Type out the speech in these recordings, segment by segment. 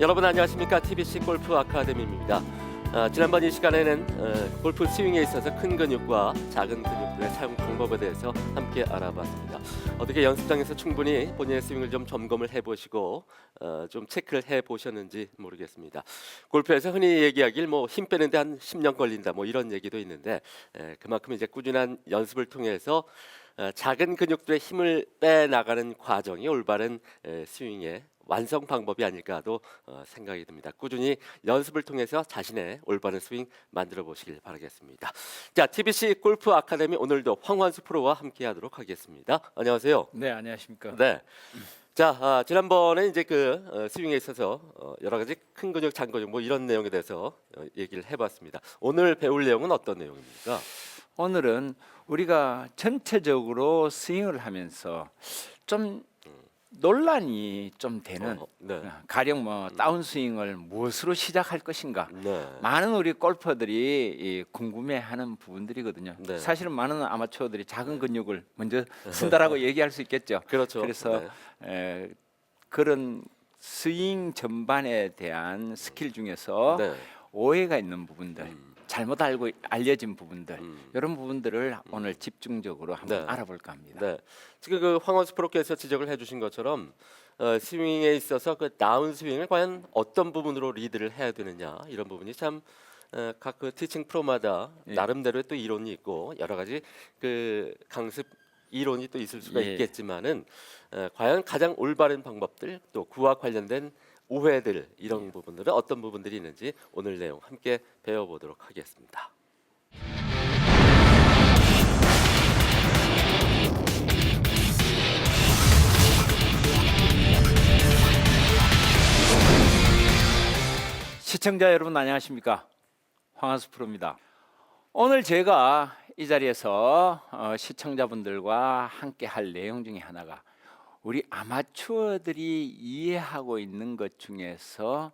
여러분 안녕하십니까? TBC 골프 아카데미입니다. 지난번 이 시간에는 골프 스윙에 있어서 큰 근육과 작은 근육들의 사용 방법에 대해서 함께 알아봤습니다. 어떻게 연습장에서 충분히 본인의 스윙을 좀 점검을 해보시고 좀 체크를 해보셨는지 모르겠습니다. 골프에서 흔히 얘기하길 힘 빼는데 한 10년 걸린다 이런 얘기도 있는데 그만큼 이제 꾸준한 연습을 통해서 작은 근육들의 힘을 빼나가는 과정이 올바른 스윙의 완성 방법이 아닐까도 생각이 듭니다. 꾸준히 연습을 통해서 자신의 올바른 스윙 만들어 보시길 바라겠습니다. 자, TBC 골프 아카데미 오늘도 황환수 프로와 함께하도록 하겠습니다. 안녕하세요. 네, 안녕하십니까. 네. 자, 지난번에 이제 스윙에 있어서 여러 가지 큰 근육, 작은 근육 이런 내용에 대해서 얘기를 해봤습니다. 오늘 배울 내용은 어떤 내용입니까? 오늘은 우리가 전체적으로 스윙을 하면서 좀 논란이 좀 되는 네. 가령 다운스윙을 무엇으로 시작할 것인가. 네. 많은 우리 골퍼들이 궁금해하는 부분들이거든요. 네. 사실은 많은 아마추어들이 작은 근육을 먼저 쓴다라고 얘기할 수 있겠죠. 그렇죠. 그래서 그런 스윙 전반에 대한 스킬 중에서 네. 오해가 있는 부분들, 잘못 알려진 부분들, 이런 부분들을 오늘 집중적으로 한번 네. 알아볼까 합니다. 네. 지금 황원수 프로께서 지적을 해주신 것처럼 스윙에 있어서 다운 스윙을 과연 어떤 부분으로 리드를 해야 되느냐 이런 부분이 참 각 티칭 프로마다 나름대로의 또 이론이 있고 여러 가지 강습 이론이 또 있을 수가 있겠지만은 과연 가장 올바른 방법들 또 그와 관련된 오해들 이런 부분들은 어떤 부분들이 있는지 오늘 내용 함께 배워보도록 하겠습니다. 시청자 여러분 안녕하십니까? 황한수 프로입니다. 오늘 제가 이 자리에서 시청자분들과 함께 할 내용 중에 하나가 우리 아마추어들이 이해하고 있는 것 중에서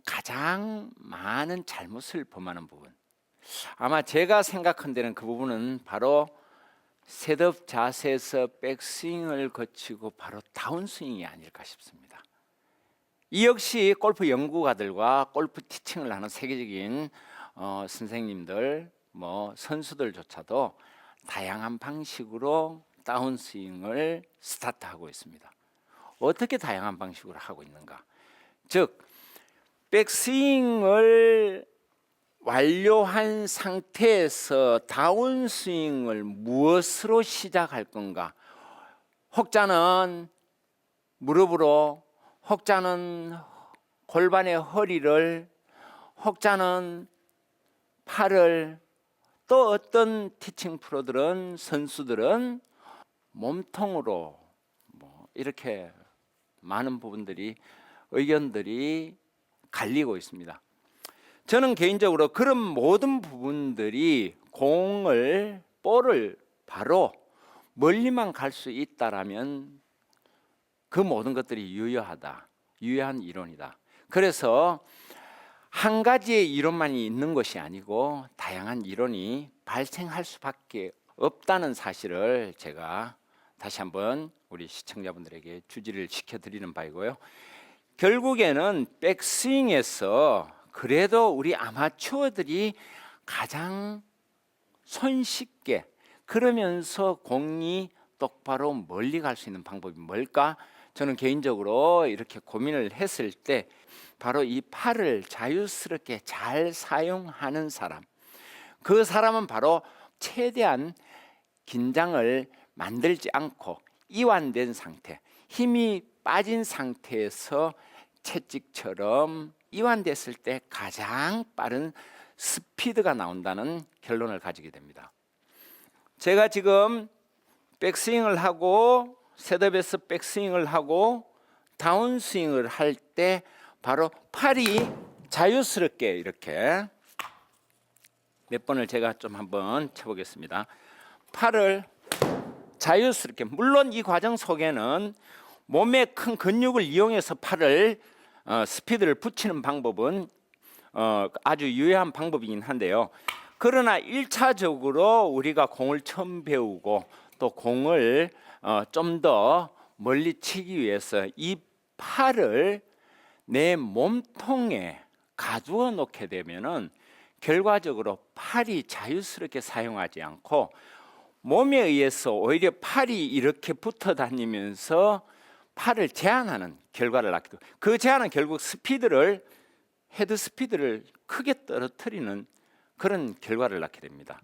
가장 많은 잘못을 범하는 부분, 아마 제가 생각한 데는 그 부분은 바로 셋업 자세에서 백스윙을 거치고 바로 다운스윙이 아닐까 싶습니다. 이 역시 골프 연구가들과 골프 티칭을 하는 세계적인 선생님들, 선수들조차도 다양한 방식으로 다운스윙을 스타트하고 있습니다. 어떻게 다양한 방식으로 하고 있는가? 즉, 백스윙을 완료한 상태에서 다운스윙을 무엇으로 시작할 건가? 혹자는 무릎으로, 혹자는 골반의 허리를, 혹자는 팔을, 또 어떤 티칭 프로들은 선수들은 몸통으로 이렇게 많은 부분들이 의견들이 갈리고 있습니다. 저는 개인적으로 그런 모든 부분들이 볼을 바로 멀리만 갈 수 있다라면 그 모든 것들이 유효한 이론이다. 그래서 한 가지의 이론만이 있는 것이 아니고 다양한 이론이 발생할 수밖에 없다는 사실을 제가 다시 한번 우리 시청자분들에게 주지를 시켜드리는 바이고요. 결국에는 백스윙에서 그래도 우리 아마추어들이 가장 손쉽게 그러면서 공이 똑바로 멀리 갈 수 있는 방법이 뭘까? 저는 개인적으로 이렇게 고민을 했을 때 바로 이 팔을 자유스럽게 잘 사용하는 사람, 그 사람은 바로 최대한 긴장을 만들지 않고 이완된 상태, 힘이 빠진 상태에서 채찍처럼 이완됐을 때 가장 빠른 스피드가 나온다는 결론을 가지게 됩니다. 제가 지금 백스윙을 하고 셋업에서 백스윙을 하고 다운스윙을 할 때 바로 팔이 자유스럽게 이렇게 몇 번을 제가 좀 한번 쳐보겠습니다. 팔을 자유스럽게, 물론 이 과정 속에는 몸의 큰 근육을 이용해서 팔을 스피드를 붙이는 방법은 아주 유효한 방법이긴 한데요. 그러나 1차적으로 우리가 공을 처음 배우고 또 공을 좀 더 멀리 치기 위해서 이 팔을 내 몸통에 가두어 놓게 되면은 결과적으로 팔이 자유스럽게 사용하지 않고 몸에 의해서 오히려 팔이 이렇게 붙어 다니면서 팔을 제한하는 결과를 낳게 되고, 그 제한은 결국 헤드 스피드를 크게 떨어뜨리는 그런 결과를 낳게 됩니다.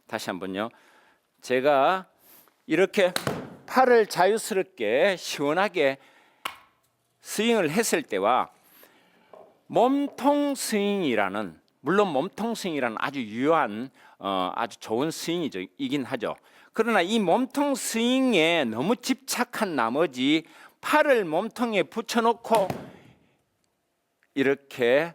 다시 한번요. 제가 이렇게 팔을 자유스럽게 시원하게 스윙을 했을 때와 몸통 스윙이라는, 물론 몸통 스윙이라는 아주 유효한 아주 좋은 스윙이긴 하죠. 그러나 이 몸통 스윙에 너무 집착한 나머지 팔을 몸통에 붙여놓고 이렇게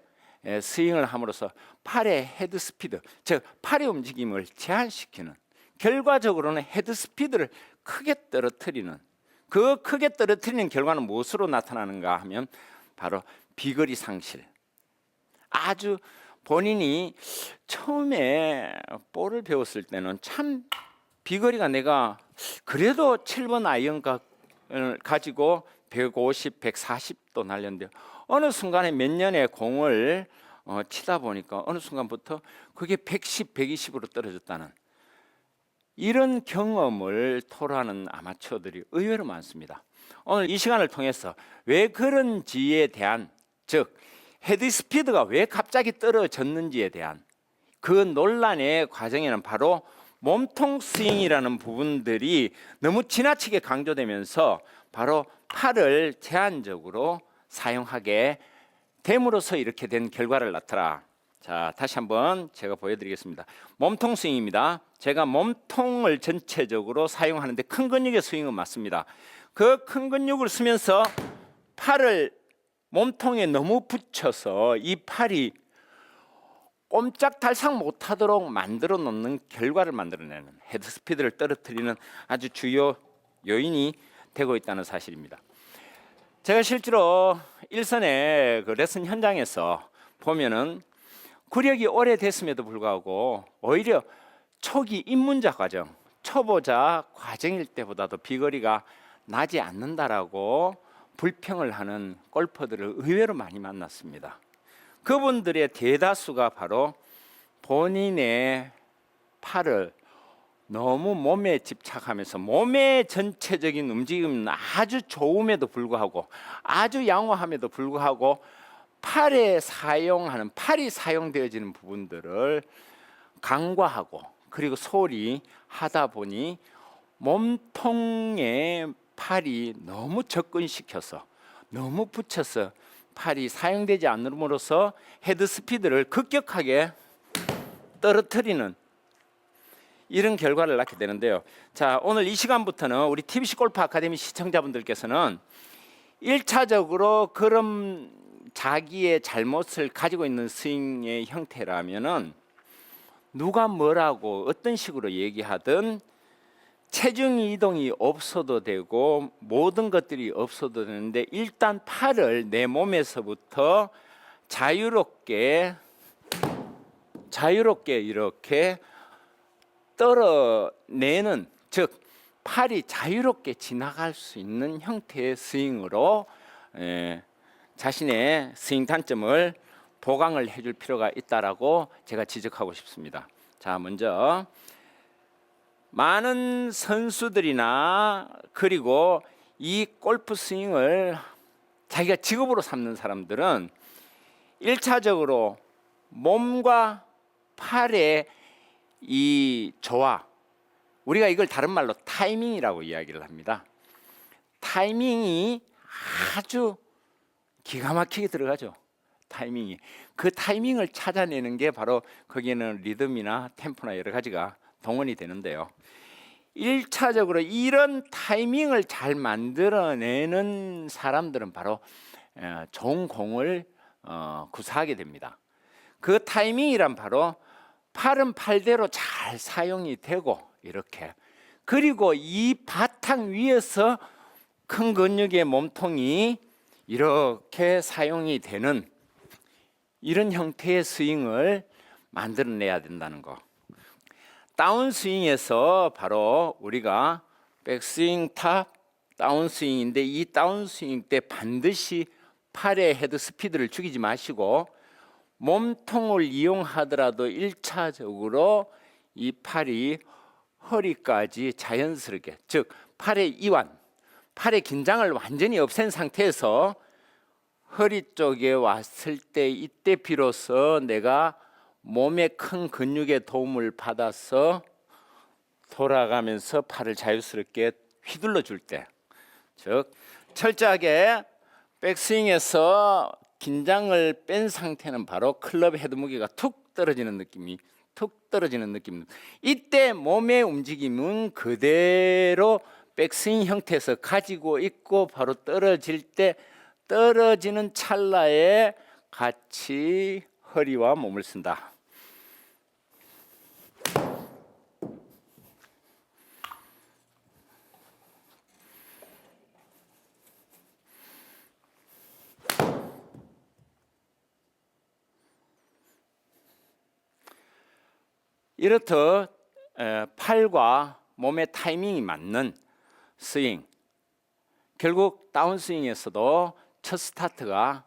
스윙을 함으로써 팔의 헤드 스피드, 즉 팔의 움직임을 제한시키는, 결과적으로는 헤드 스피드를 크게 떨어뜨리는, 그 크게 떨어뜨리는 결과는 무엇으로 나타나는가 하면 바로 비거리 상실. 아주 본인이 처음에 볼을 배웠을 때는 참 비거리가 내가 그래도 7번 아이언을 가지고 150, 140도 날렸는데 어느 순간에 몇 년의 공을 치다 보니까 어느 순간부터 그게 110, 120으로 떨어졌다는 이런 경험을 토로하는 아마추어들이 의외로 많습니다. 오늘 이 시간을 통해서 왜 그런지에 대한, 즉 헤드 스피드가 왜 갑자기 떨어졌는지에 대한 그 논란의 과정에는 바로 몸통 스윙이라는 부분들이 너무 지나치게 강조되면서 바로 팔을 제한적으로 사용하게 됨으로써 이렇게 된 결과를 나타나. 자, 다시 한번 제가 보여드리겠습니다. 몸통 스윙입니다. 제가 몸통을 전체적으로 사용하는데 큰 근육의 스윙은 맞습니다. 그 큰 근육을 쓰면서 팔을 몸통에 너무 붙여서 이 팔이 꼼짝달싹 못하도록 만들어 놓는 결과를 만들어내는, 헤드 스피드를 떨어뜨리는 아주 주요 요인이 되고 있다는 사실입니다. 제가 실제로 일선의 그 레슨 현장에서 보면은 구력이 오래됐음에도 불구하고 오히려 초기 입문자 과정, 초보자 과정일 때보다도 비거리가 나지 않는다라고 불평을 하는 골퍼들을 의외로 많이 만났습니다. 그분들의 대다수가 바로 본인의 팔을 너무 몸에 집착하면서 몸의 전체적인 움직임은 아주 좋음에도 불구하고, 아주 양호함에도 불구하고 팔이 사용되어지는 부분들을 간과하고 그리고 소홀히 하다 보니 몸통에 팔이 너무 접근시켜서 너무 붙여서 팔이 사용되지 않음으로써 헤드 스피드를 급격하게 떨어뜨리는 이런 결과를 낳게 되는데요. 자, 오늘 이 시간부터는 우리 TBC 골프 아카데미 시청자분들께서는 1차적으로 그런 자기의 잘못을 가지고 있는 스윙의 형태라면은 누가 뭐라고 어떤 식으로 얘기하든 체중 이동이 없어도 되고 모든 것들이 없어도 되는데, 일단 팔을 내 몸에서부터 자유롭게 이렇게 떨어내는, 즉 팔이 자유롭게 지나갈 수 있는 형태의 스윙으로 자신의 스윙 단점을 보강을 해줄 필요가 있다라고 제가 지적하고 싶습니다. 자, 먼저 많은 선수들이나 그리고 이 골프 스윙을 자기가 직업으로 삼는 사람들은 1차적으로 몸과 팔의 이 조화, 우리가 이걸 다른 말로 타이밍이라고 이야기를 합니다. 타이밍이 아주 기가 막히게 들어가죠. 타이밍이. 그 타이밍을 찾아내는 게 바로 거기에는 리듬이나 템포나 여러 가지가 동원이 되는데요. 1차적으로 이런 타이밍을 잘 만들어내는 사람들은 바로 좋은 공을 구사하게 됩니다. 그 타이밍이란 바로 팔은 팔대로 잘 사용이 되고 이렇게, 그리고 이 바탕 위에서 큰 근육의 몸통이 이렇게 사용이 되는 이런 형태의 스윙을 만들어내야 된다는 거. 다운스윙에서 바로 우리가 백스윙 탑 다운스윙인데, 이 다운스윙 때 반드시 팔의 헤드 스피드를 죽이지 마시고 몸통을 이용하더라도 1차적으로 이 팔이 허리까지 자연스럽게, 즉 팔의 이완, 팔의 긴장을 완전히 없앤 상태에서 허리 쪽에 왔을 때, 이때 비로소 내가 몸의 큰 근육의 도움을 받아서 돌아가면서 팔을 자유스럽게 휘둘러 줄 때, 즉 철저하게 백스윙에서 긴장을 뺀 상태는 바로 클럽 헤드 무게가 툭 떨어지는 느낌이, 툭 떨어지는 느낌. 이때 몸의 움직임은 그대로 백스윙 형태에서 가지고 있고, 바로 떨어질 때, 떨어지는 찰나에 같이 허리와 몸을 쓴다. 이렇듯 팔과 몸의 타이밍이 맞는 스윙, 결국 다운스윙에서도 첫 스타트가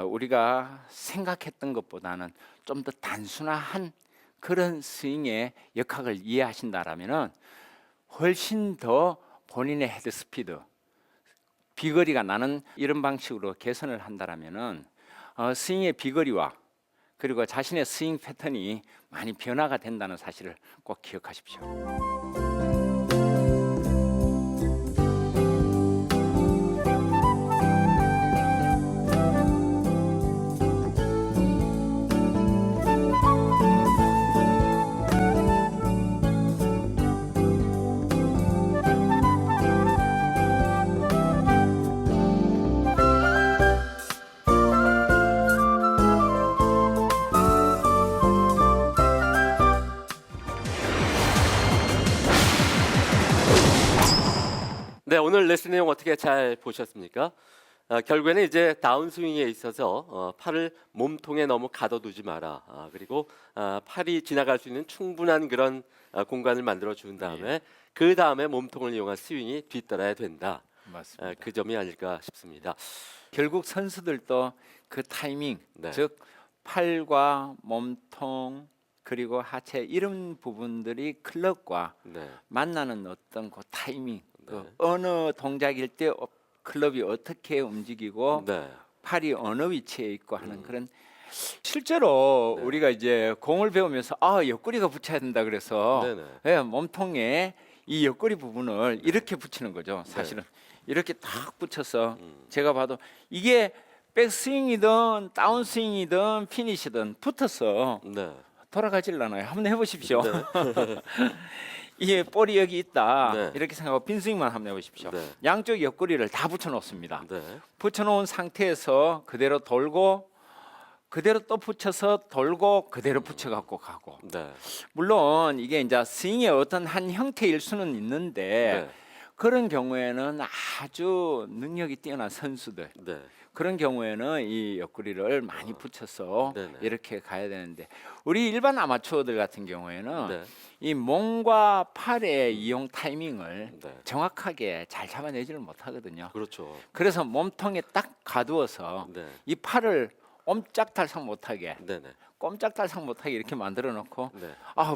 우리가 생각했던 것보다는 좀 더 단순한 그런 스윙의 역학을 이해하신다라면은 훨씬 더 본인의 헤드 스피드, 비거리가 나는 이런 방식으로 개선을 한다라면은 스윙의 비거리와 그리고 자신의 스윙 패턴이 많이 변화가 된다는 사실을 꼭 기억하십시오. 네, 오늘 레슨 내용 어떻게 잘 보셨습니까? 결국에는 이제 다운스윙에 있어서 팔을 몸통에 너무 가둬두지 마라. 그리고 팔이 지나갈 수 있는 충분한 그런 공간을 만들어 준 다음에 그 다음에 몸통을 이용한 스윙이 뒤따라야 된다. 맞습니다. 그 점이 아닐까 싶습니다. 결국 선수들도 그 타이밍, 네. 즉 팔과 몸통 그리고 하체 이런 부분들이 클럽과 네. 만나는 어떤 그 타이밍, 그 네. 어느 동작일 때 클럽이 어떻게 움직이고 네. 팔이 어느 위치에 있고 하는 그런, 실제로 네. 우리가 이제 공을 배우면서 옆구리가 붙여야 된다 그래서 네네. 몸통에 이 옆구리 부분을 이렇게 붙이는 거죠. 사실은 이렇게 딱 붙여서 제가 봐도 이게 백스윙이든 다운스윙이든 피니시든 붙어서 네. 돌아가질 않아요. 한번 해보십시오. 네. 이게 볼이 여기 있다 네. 이렇게 생각하고 빈스윙만 한번 해보십시오. 네. 양쪽 옆구리를 다 붙여놓습니다. 네. 붙여놓은 상태에서 그대로 돌고 그대로 또 붙여서 돌고 그대로 붙여갖고 가고, 네. 물론 이게 이제 스윙의 어떤 한 형태일 수는 있는데 네. 그런 경우에는 아주 능력이 뛰어난 선수들, 네. 그런 경우에는 이 옆구리를 많이 붙여서 네네. 이렇게 가야 되는데, 우리 일반 아마추어들 같은 경우에는 네. 이 몸과 팔의 이용 타이밍을 네. 정확하게 잘 잡아내지를 못하거든요. 그렇죠. 그래서 몸통에 딱 가두어서 네. 이 팔을 옴짝달싹 못하게, 네네. 꼼짝달싹 못하게 이렇게 만들어 놓고 네.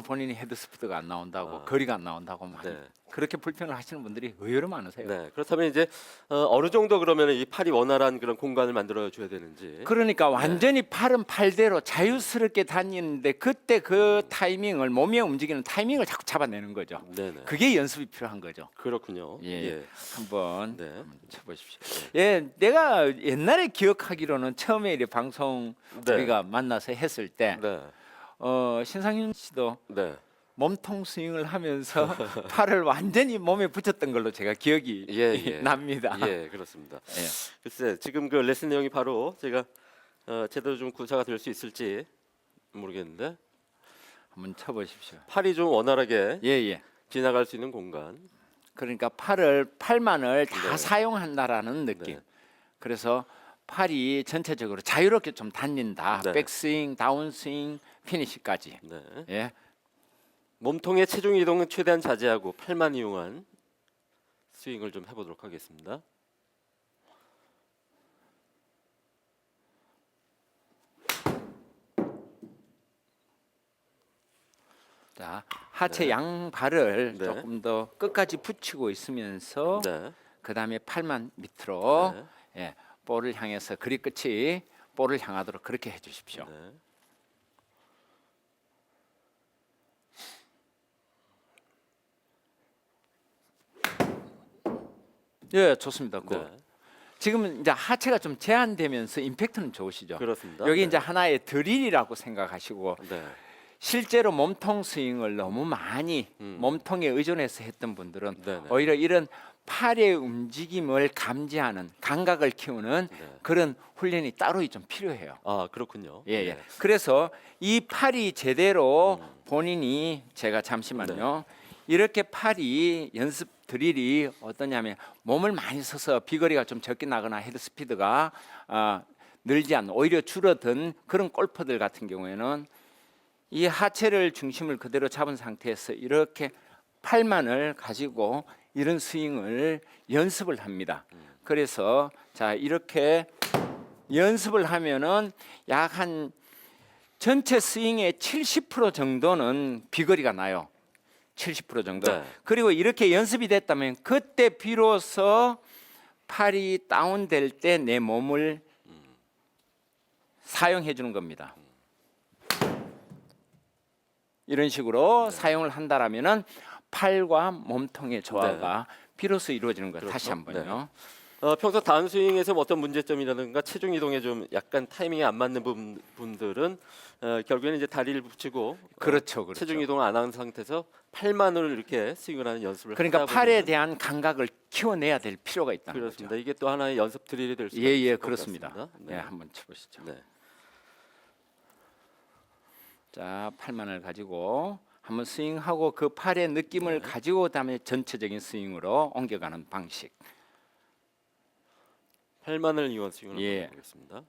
본인이 헤드 스피드가 안 나온다고, 아. 거리가 안 나온다고 많이 네. 그렇게 불평을 하시는 분들이 의외로 많으세요. 네. 그렇다면 이제 어느 정도 그러면 이 팔이 원활한 그런 공간을 만들어 줘야 되는지. 그러니까 완전히 팔은 팔대로 자유스럽게 다니는데 그때 그 타이밍을, 몸에 움직이는 타이밍을 자꾸 잡아내는 거죠. 네네. 그게 연습이 필요한 거죠. 그렇군요. 예. 한번 네. 쳐보십시오. 예, 내가 옛날에 기억하기로는 처음에 이 방송 네. 우리가 만나서 했을 때 네. 신상윤 씨도 네. 몸통 스윙을 하면서 팔을 완전히 몸에 붙였던 걸로 제가 기억이 예. 납니다. 예, 그렇습니다. 예. 글쎄, 지금 그 레슨 내용이 바로 제가 제대로 좀 구사가 될 수 있을지 모르겠는데 한번 쳐보십시오. 팔이 좀 원활하게 예. 지나갈 수 있는 공간. 그러니까 팔만을 다 네. 사용한다라는 느낌. 네. 그래서 팔이 전체적으로 자유롭게 좀 다닌다. 네. 백스윙, 다운스윙, 피니시까지. 네. 예. 몸통의 체중 이동은 최대한 자제하고 팔만 이용한 스윙을 좀 해보도록 하겠습니다. 자, 하체 네. 양발을 네. 조금 더 끝까지 붙이고 있으면서 네. 그다음에 팔만 밑으로 네. 예, 볼을 향해서 그립 끝이 볼을 향하도록 그렇게 해 주십시오. 네. 예, 좋습니다. 그 네. 지금은 이제 하체가 좀 제한되면서 임팩트는 좋으시죠. 그렇습니다. 여기 네. 이제 하나의 드릴이라고 생각하시고 네. 실제로 몸통 스윙을 너무 많이 몸통에 의존해서 했던 분들은 네네. 오히려 이런 팔의 움직임을 감지하는 감각을 키우는 네. 그런 훈련이 따로 좀 필요해요. 아, 그렇군요. 예, 예. 네. 그래서 이 팔이 제대로 본인이 제가 잠시만요. 이렇게 팔이 연습 드릴이 어떠냐면 몸을 많이 써서 비거리가 좀 적게 나거나 헤드 스피드가 늘지 않는 오히려 줄어든 그런 골퍼들 같은 경우에는 이 하체를 중심을 그대로 잡은 상태에서 이렇게 팔만을 가지고 이런 스윙을 연습을 합니다. 그래서 자 이렇게 연습을 하면은 약 한 전체 스윙의 70% 정도는 비거리가 나요. 70% 정도. 네. 그리고 이렇게 연습이 됐다면 그때 비로소 팔이 다운될 때 내 몸을 사용해 주는 겁니다. 이런 식으로 사용을 한다라면은 팔과 몸통의 조화가 비로소 이루어지는 것. 그렇죠. 다시 한번요. 평소 다운스윙에서 어떤 문제점이라든가 체중 이동에 좀 약간 타이밍이 안 맞는 분들은 결국에는 이제 다리를 붙이고 그렇죠, 그렇죠. 체중 이동을 안 하는 상태에서 팔만으로 이렇게 스윙을 하는 연습을 그러니까 하다 팔에 보면은 대한 감각을 키워내야 될 필요가 있다는 그렇습니다. 거죠. 이게 또 하나의 연습 드릴이 될 수 예, 있을 예, 것 그렇습니다. 같습니다. 네, 한번 쳐보시죠. 네. 자, 팔만을 가지고 한번 스윙하고 그 팔의 느낌을 가지고 그다음에 전체적인 스윙으로 옮겨가는 방식. 팔만을 이용한 스윙을 예. 한번 보겠습니다.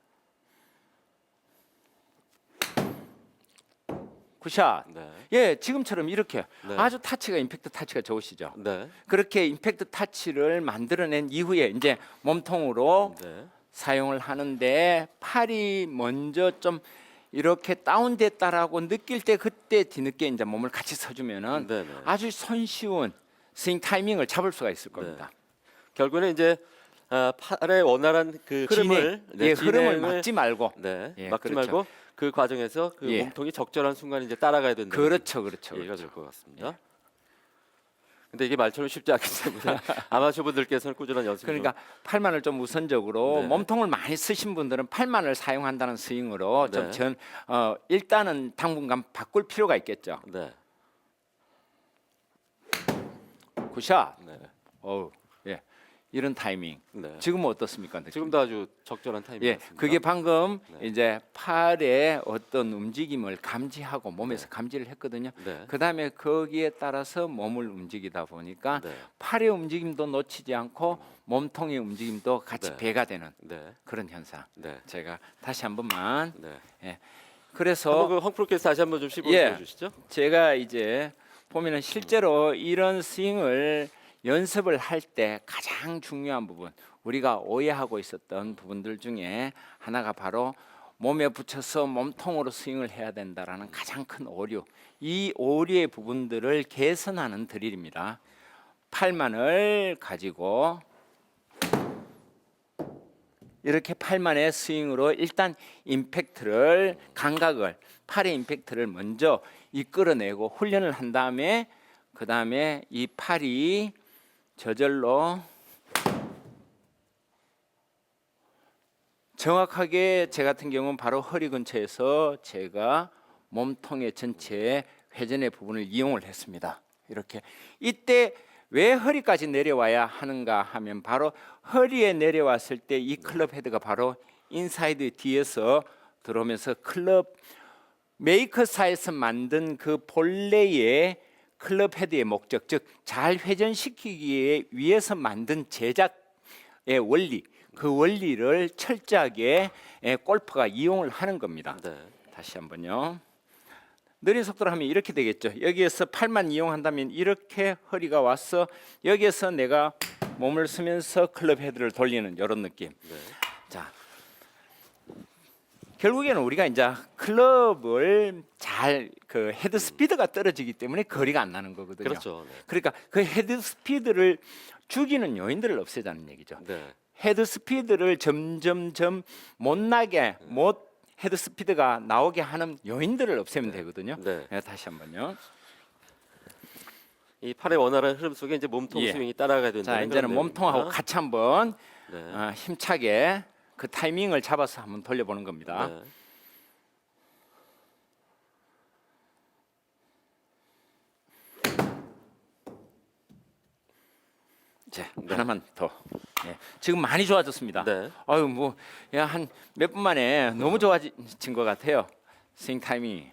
굿샷. 네. 예, 지금처럼 이렇게 네. 아주 타치가 임팩트 타치가 좋으시죠. 네. 그렇게 임팩트 타치를 만들어낸 이후에 이제 몸통으로 네. 사용을 하는데 팔이 먼저 좀 이렇게 다운됐다라고 느낄 때 그때 뒤늦게 이제 몸을 같이 서주면은 네, 네. 아주 손쉬운 스윙 타이밍을 잡을 수가 있을 겁니다. 결국에는 이제 팔의 원활한 그 흐름을 예, 흐름을 진행을 막지 말고 네, 예, 막지 그렇죠. 말고 그 과정에서 그 예. 몸통이 적절한 순간 이제 따라가야 된다. 그렇죠, 그렇죠. 이해가 그렇죠. 될 것 같습니다. 근데 이게 말처럼 쉽지 않기 때문에 아마추어분들께서는 꾸준한 연습 그러니까 팔만을 좀 우선적으로 네. 몸통을 많이 쓰신 분들은 팔만을 사용한다는 스윙으로 네. 좀 일단은 당분간 바꿀 필요가 있겠죠. 네. 굿샷. 네. 어우, 예, 이런 타이밍. 네. 지금은 어떻습니까? 느낌? 지금도 아주 적절한 예, 타이밍이었습니다. 그게 방금 네. 이제 팔의 어떤 움직임을 감지하고 몸에서 감지를 했거든요. 네. 그 다음에 거기에 따라서 몸을 움직이다 보니까 네. 팔의 움직임도 놓치지 않고 몸통의 움직임도 같이 네. 배가 되는 네. 그런 현상. 네. 제가 다시 한 번만. 네. 그래서 한번 그 황프로께서 다시 한번 좀 시범 예. 보여주시죠. 제가 이제 보면은 실제로 이런 스윙을 연습을 할 때 가장 중요한 부분, 우리가 오해하고 있었던 부분들 중에 하나가 바로 몸에 붙여서 몸통으로 스윙을 해야 된다라는 가장 큰 오류. 이 오류의 부분들을 개선하는 드릴입니다. 팔만을 가지고 이렇게 팔만의 스윙으로 일단 임팩트를 감각을 팔의 임팩트를 먼저 이끌어내고 훈련을 한 다음에 그 다음에 이 팔이 저절로 정확하게 제 같은 경우는 바로 허리 근처에서 제가 몸통의 전체 회전의 부분을 이용을 했습니다. 이렇게 이때 왜 허리까지 내려와야 하는가 하면 바로 허리에 내려왔을 때 이 클럽 헤드가 바로 인사이드 뒤에서 들어오면서 클럽 메이커사에서 만든 그 본래의 클럽 헤드의 목적, 즉 잘 회전시키기 위해서 만든 제작의 원리, 그 원리를 철저하게 골퍼가 이용을 하는 겁니다. 네. 다시 한번요. 느린 속도로 하면 이렇게 되겠죠. 여기에서 팔만 이용한다면 이렇게 허리가 와서 여기에서 내가 몸을 쓰면서 클럽 헤드를 돌리는 이런 느낌. 네. 자, 결국에는 우리가 이제 클럽을 잘 그 헤드 스피드가 떨어지기 때문에 거리가 안 나는 거거든요. 그렇죠. 네. 그러니까 그 헤드 스피드를 죽이는 요인들을 없애자는 얘기죠. 네. 헤드 스피드를 점점점 못 나게 못 헤드 스피드가 나오게 하는 요인들을 없애면 되거든요. 네. 네, 다시 한번요. 이 팔의 원활한 흐름 속에 이제 몸통 예. 스윙이 따라가야 된다. 자, 이제는 몸통하고 같이 한번 네. 힘차게 그 타이밍을 잡아서 한번 돌려보는 겁니다. 네. 자, 하나만 더. 예. 지금 많이 좋아졌습니다. 네. 아유 뭐 한 몇 분 만에 너무 좋아진 것 같아요. 스윙 타이밍이.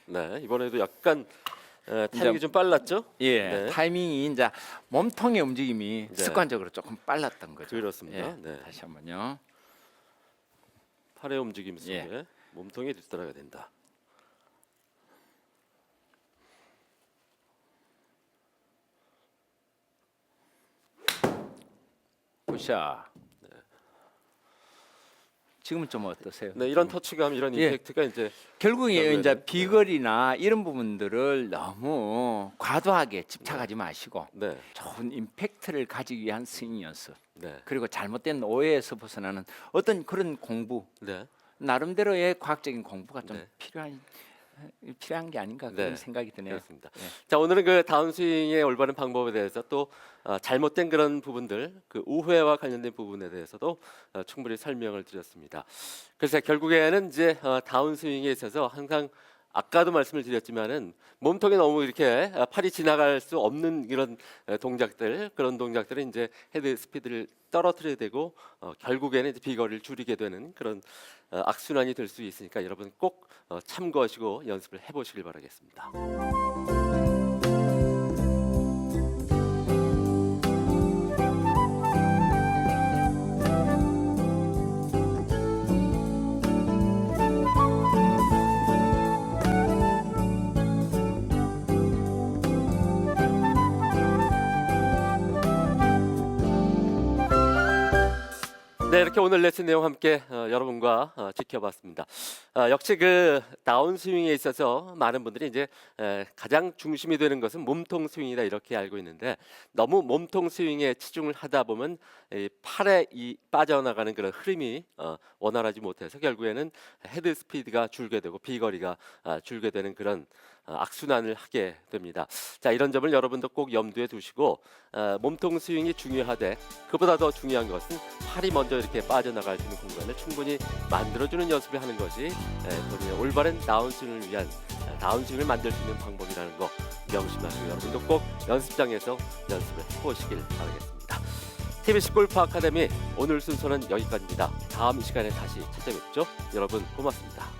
네. 이번에도 약간 타이밍이 좀 빨랐죠? 예, 네. 타이밍이 이제 몸통의 움직임이 네. 습관적으로 조금 빨랐던 거죠. 그렇습니다. 예, 네. 다시 한번요. 팔의 움직임 속에 예. 몸통이 뒤따라가야 된다. 굿샷. 지금은 좀 어떠세요? 네, 이런 터치감, 이런 예. 임팩트가 이제 결국에 네. 이제 비거리나 이런 부분들을 너무 과도하게 집착하지 마시고 네, 좋은 임팩트를 가지기 위한 스윙 연습, 네, 그리고 잘못된 오해에서 벗어나는 어떤 그런 공부, 네, 나름대로의 과학적인 공부가 좀 네. 필요한 게 아닌가 그런 네. 생각이 드네요. 그렇습니다. 예. 자, 오늘은 그 다운스윙의 올바른 방법에 대해서 또 잘못된 그런 부분들, 그 오해와 관련된 부분에 대해서도 충분히 설명을 드렸습니다. 그래서 결국에는 이제 다운스윙에 있어서 항상 아까도 말씀을 드렸지만은 몸통에 너무 이렇게 팔이 지나갈 수 없는 이런 동작들, 그런 동작들은 이제 헤드 스피드를 떨어뜨려야 되고 결국에는 이제 비거리를 줄이게 되는 그런 악순환이 될 수 있으니까 여러분 꼭 참고하시고 연습을 해보시길 바라겠습니다. 네, 이렇게 오늘 레슨 내용 함께 여러분과 지켜봤습니다. 역시 그 다운 스윙에 있어서 많은 분들이 이제 가장 중심이 되는 것은 몸통 스윙이다 이렇게 알고 있는데 너무 몸통 스윙에 치중을 하다 보면 이 팔에 이 빠져나가는 그런 흐름이 원활하지 못해서 결국에는 헤드 스피드가 줄게 되고 비거리가 줄게 되는 그런 악순환을 하게 됩니다. 자, 이런 점을 여러분도 꼭 염두에 두시고 몸통 스윙이 중요하되 그보다 더 중요한 것은 팔이 먼저 이렇게 빠져나갈 수 있는 공간을 충분히 만들어주는 연습을 하는 것이 본인의 올바른 다운스윙을 위한 다운스윙을 만들 수 있는 방법이라는 거 명심하시고 여러분도 꼭 연습장에서 연습을 해보시길 바라겠습니다. TBC 골프 아카데미 오늘 순서는 여기까지입니다. 다음 이 시간에 다시 찾아뵙죠. 여러분 고맙습니다.